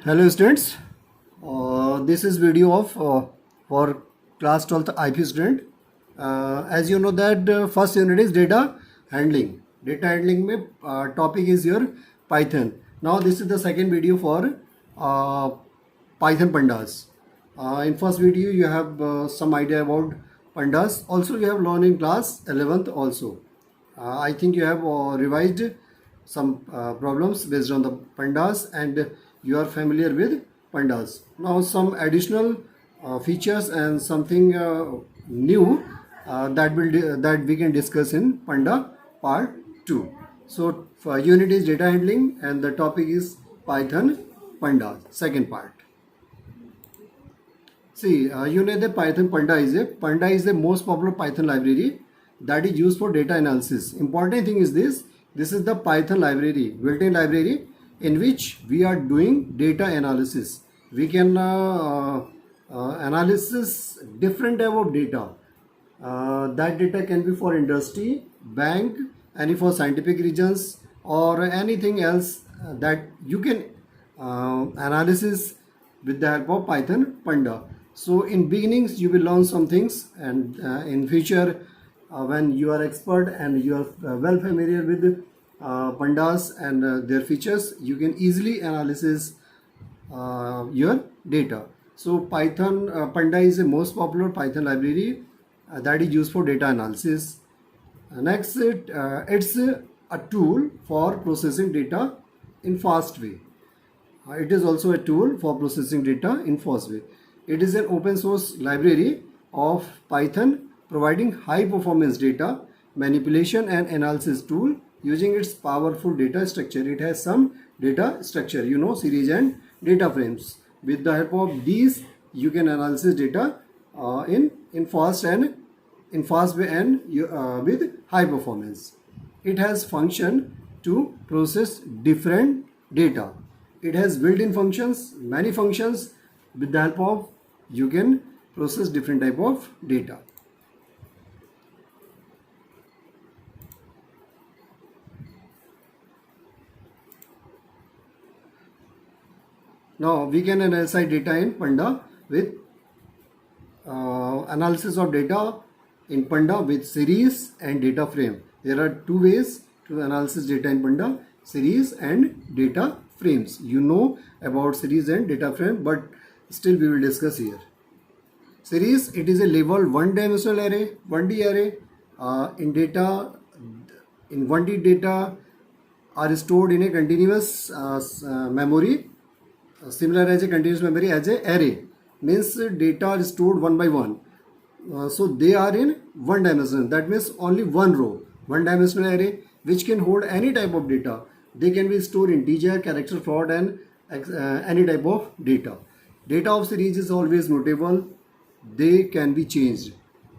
Hello students, this is video of for class 12th IP student. As you know that first unit is data handling. Data handling में topic is your Python. Now this is the second video for Python pandas. In first video you have some idea about pandas. Also you have learned in class 11th also. I think you have revised some problems based on the pandas and you are familiar with pandas. Now some additional features and something new that we can discuss in panda part 2. So unit is data handling and the topic is Python pandas, second part. See, you know the Python Panda is the most popular Python library that is used for data analysis. Important thing is this is the Python library, built-in library in which we are doing data analysis. We can analysis different type of data. That data can be for industry, bank, any for scientific regions or anything else that you can analysis with the help of Python Panda. So in beginnings you will learn some things and in future when you are expert and you are well familiar with pandas and their features, you can easily analysis your data. So Python Panda is the most popular Python library that is used for data analysis. Next, it's a tool for processing data in fast way. It is also a tool for processing data in fast way. It is an open source library of Python providing high performance data manipulation and analysis tool using its powerful data structure. It has some data structure, you know, series and data frames. With the help of these, you can analyze data in fast way and with high performance. It has function to process different data. It has built-in functions, many functions. With the help of you can process different type of data. Now we can analyze data in Panda with analysis of data in Panda with series and data frame. There are two ways to analysis data in Panda: series and data frames. You know about series and data frame, but still we will discuss here. Series, it is a labeled one-dimensional array, 1D array. In 1D data are stored in a continuous memory, similar as a continuous memory as a array. Means data are stored one by one. So they are in one dimension. That means only one row, one dimensional array which can hold any type of data. They can be stored in integer, character, float and any type of data. Data of series is always mutable. They can be changed.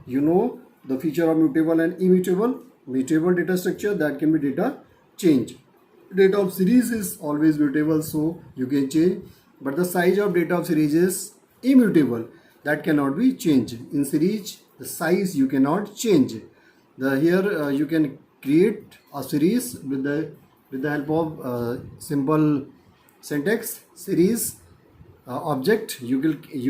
You know the feature of mutable and immutable. Mutable data structure, that can be data change. Data of series is always mutable, so you can change. But the size of data of series is immutable. That cannot be changed. In series, the size you cannot change. Here you can create a series with the help of simple syntax. Series object you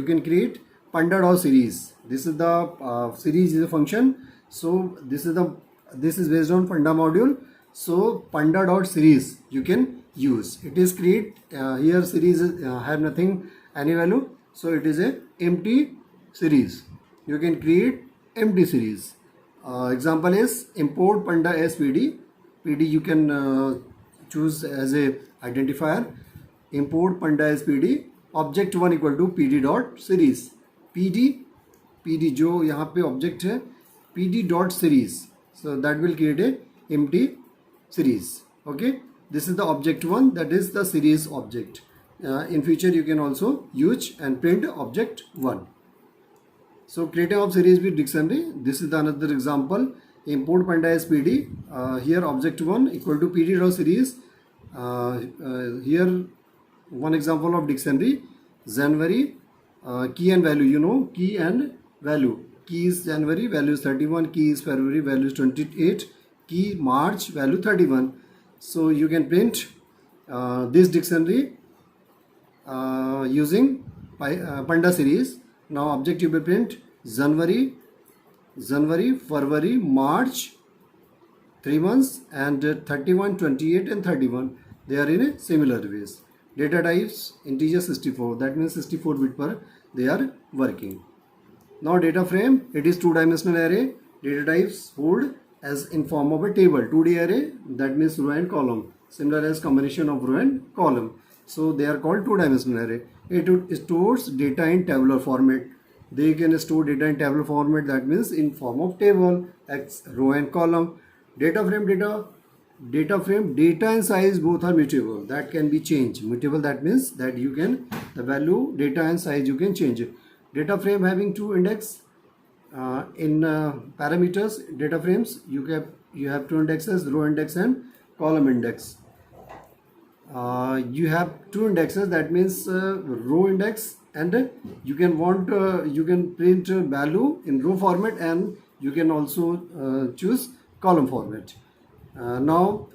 can create panda.series. This is the series is a function. So this is based on panda module. So panda.series you can use. It is create here series have nothing any value. So it is a empty series. You can create empty series. Example is import panda as PD. PD you can choose as a identifier. Import panda as PD. Object 1 equal to PD dot series. PD जो यहाँ पे object है PD dot series. So that will create a empty series. Okay, this is the object 1, that is the series object. In future you can also use and print object 1. So creating of series with dictionary. This is the another example. Import panda as PD. Here object 1 equal to PD dot series. Here one example of dictionary. January, key and value, you know, key and value. Key is January, value is 31. Key is February, value is 28. Key March, value 31. So you can print this dictionary using Panda series. Now objective will print January, February, March, 3 months, and 31, 28, and 31. They are in a similar ways. Data types integer 64. That means 64 bit per they are working. Now data frame, it is two-dimensional array. Data types hold as in form of a table. 2D array, that means row and column. Similar as combination of row and column. So they are called two-dimensional array. It stores data in tabular format. They can store data in tabular format, that means in form of table, X, row and column. Data frame, data and size both are mutable. That can be changed. Mutable, that means that you can, the value, data and size you can change it. Data frame having two index in parameters. Data frames, you have two indexes, row index and column index. You have two indexes, that means row index, and you can print value in row format, and you can also choose column format. Now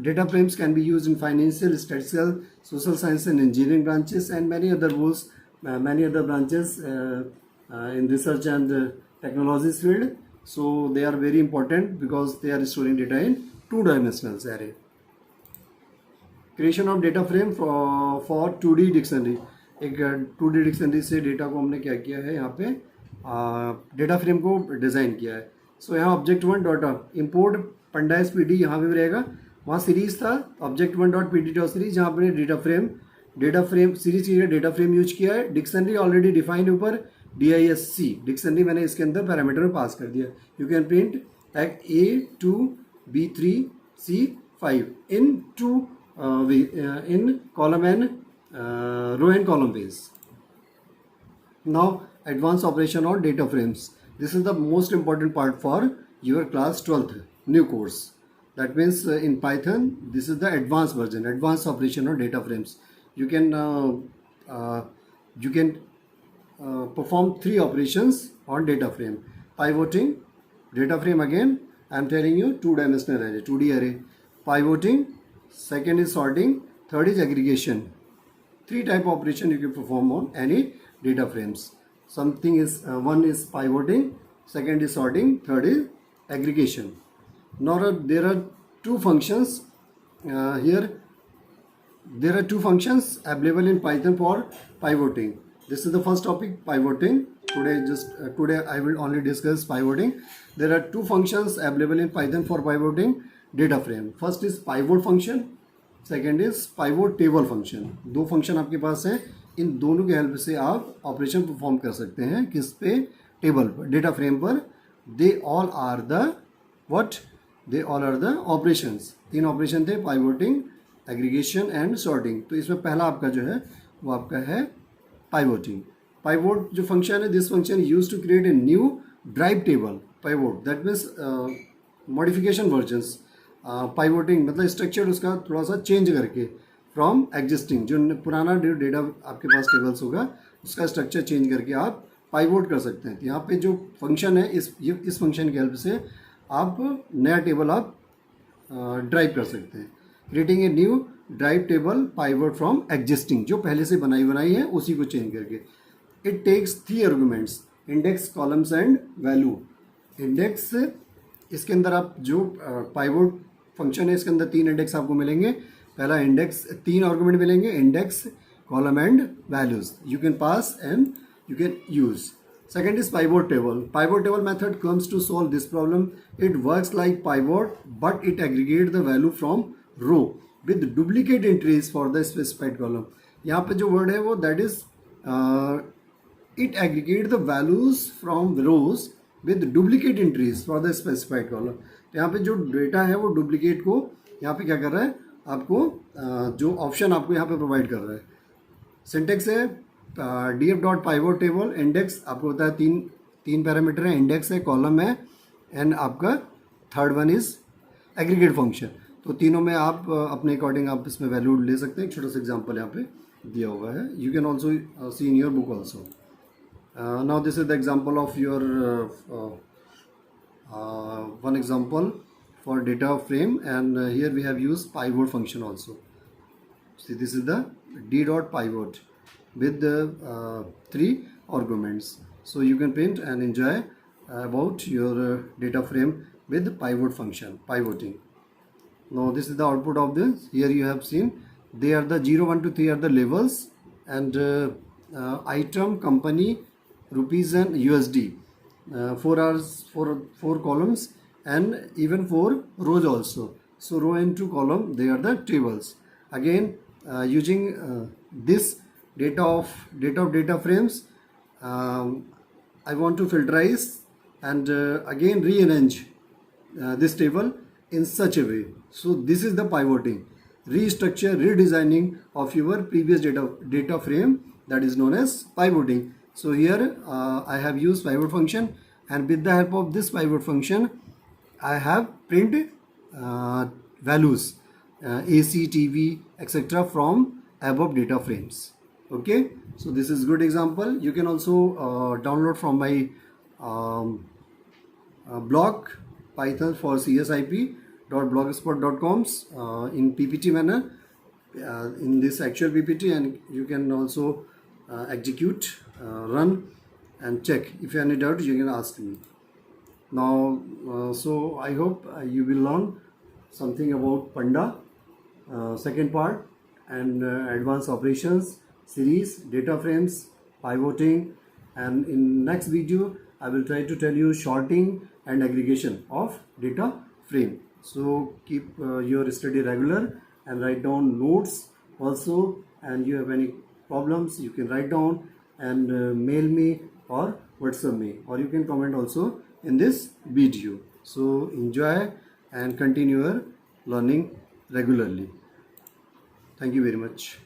data frames can be used in financial, statistical, social science and engineering branches, and many other roles, many other branches in research and technologies field. So they are very important because they are storing data in two-dimensional array. Creation of data frame for 2D dictionary. एक 2D dictionary से data को हमने क्या किया है, यहाँ पे data frame को डिज़ाइन किया है. सो यहाँ object one dot import pandas P D यहाँ पे रहेगा. वहाँ सीरीज था object one dot P D dot series, जहाँ पे डेटा फ्रेम सीरीज की डेटा फ्रेम यूज किया है. डिक्शनरी ऑलरेडी डिफाइंड ऊपर DISC डिक्शनरी मैंने इसके अंदर पैरामीटर में पास कर दिया. You can print A2 B3 C5 in two in column and row and column base. Now advanced operation on data frames. This is the most important part for your class 12th new course. That means in Python this is the advanced version, advanced operation on data frames. You can perform three operations on data frame. Pivoting, data frame again I am telling you two-dimensional array, 2D array. Pivoting, second is sorting, third is aggregation. Three type of operation you can perform on any data frames. Something is one is pivoting, second is sorting, third is aggregation. Now there are two functions here. There are two functions available in Python for pivoting. This is the first topic, pivoting. Today I will only discuss pivoting. There are two functions available in Python for pivoting data frame. First is pivot function, second is pivot table function. दो function आपके पास है. इन दोनों के help से आप operation perform कर सकते हैं. किस पे? टेबल पर, डेटा फ्रेम पर. They all are the operations. तीन ऑपरेशन थे, पाइवोटिंग, एग्रीगेशन एंड सॉर्टिंग. तो इसमें पहला आपका जो है वो आपका है पाइवोटिंग. पाइवोट जो फंक्शन है, this function use to create a new drive table. Pivot that means modification versions. Pivoting मतलब स्ट्रक्चर उसका थोड़ा सा चेंज करके फ्रॉम एग्जिस्टिंग, जो पुराना डेटा आपके पास टेबल्स होगा उसका स्ट्रक्चर चेंज करके आप पाइवोट कर सकते हैं. तो यहाँ पे जो फंक्शन है इस फंक्शन की हेल्प से आप नया टेबल आप ड्राइव कर सकते हैं. Creating a new drive table pivot from existing, जो पहले से बनाई है उसी को चेंज करके. It takes 3 arguments, index, columns and value. Index, इसके अंदर आप जो पाइवोट फंक्शन है इसके अंदर 3 इंडेक्स आपको मिलेंगे. पहला इंडेक्स, 3 आर्गुमेंट मिलेंगे, index, column and values. You can pass and you can use. Second is pivot table. Pivot table method comes to solve this problem. It works like pivot, but it aggregates the value from row with duplicate entries for the specified column. यहाँ पे जो word है वो that is it aggregates the values from rows with duplicate entries for the specified column. यहाँ पे जो data है वो डुप्लीकेट को यहाँ पे क्या कर रहा है, आपको जो ऑप्शन आपको यहाँ पे प्रोवाइड कर रहा है. सिंटेक्स है df dot pivot table. Index आपको होता है तीन पैरामीटर है, इंडेक्स है, कॉलम है एंड आपका third one is aggregate function. तो तीनों में आप अपने अकॉर्डिंग आप इसमें वैल्यू ले सकते हैं. एक छोटा सा एग्जांपल यहाँ पे दिया हुआ है. You can also see in your book also. Now this is the example of your one example for data frame, and here we have use pivot function also. See, this is the D dot pivot with the 3 arguments. So you can print and enjoy about your data frame with pivot function, pivoting. Now this is the output of this. Here you have seen they are the 0, 1 to 3 are the levels, and item, company, rupees and USD. 4 columns and even 4 rows also. So row and 2 column, they are the tables. Again using this data frames, I want to filterize and again rearrange this table in such a way. So this is the pivoting, restructure, redesigning of your previous data frame, that is known as pivoting. So here I have used pivot function, and with the help of this pivot function I have print values AC, TV, etc. from above data frames. Okay, so this is good example. You can also download from my blog, Python for csip.blogspot.coms in PPT manner, in this actual PPT, and you can also execute, run and check. If you have any doubt, you can ask me. Now so I hope you will learn something about Panda second part, and advanced operations series, data frames, pivoting, and in next video I will try to tell you sorting and aggregation of data frame. So keep your study regular and write down notes also, and you have any problems you can write down and mail me or WhatsApp me, or you can comment also in this video. So enjoy and continue your learning regularly. Thank you very much.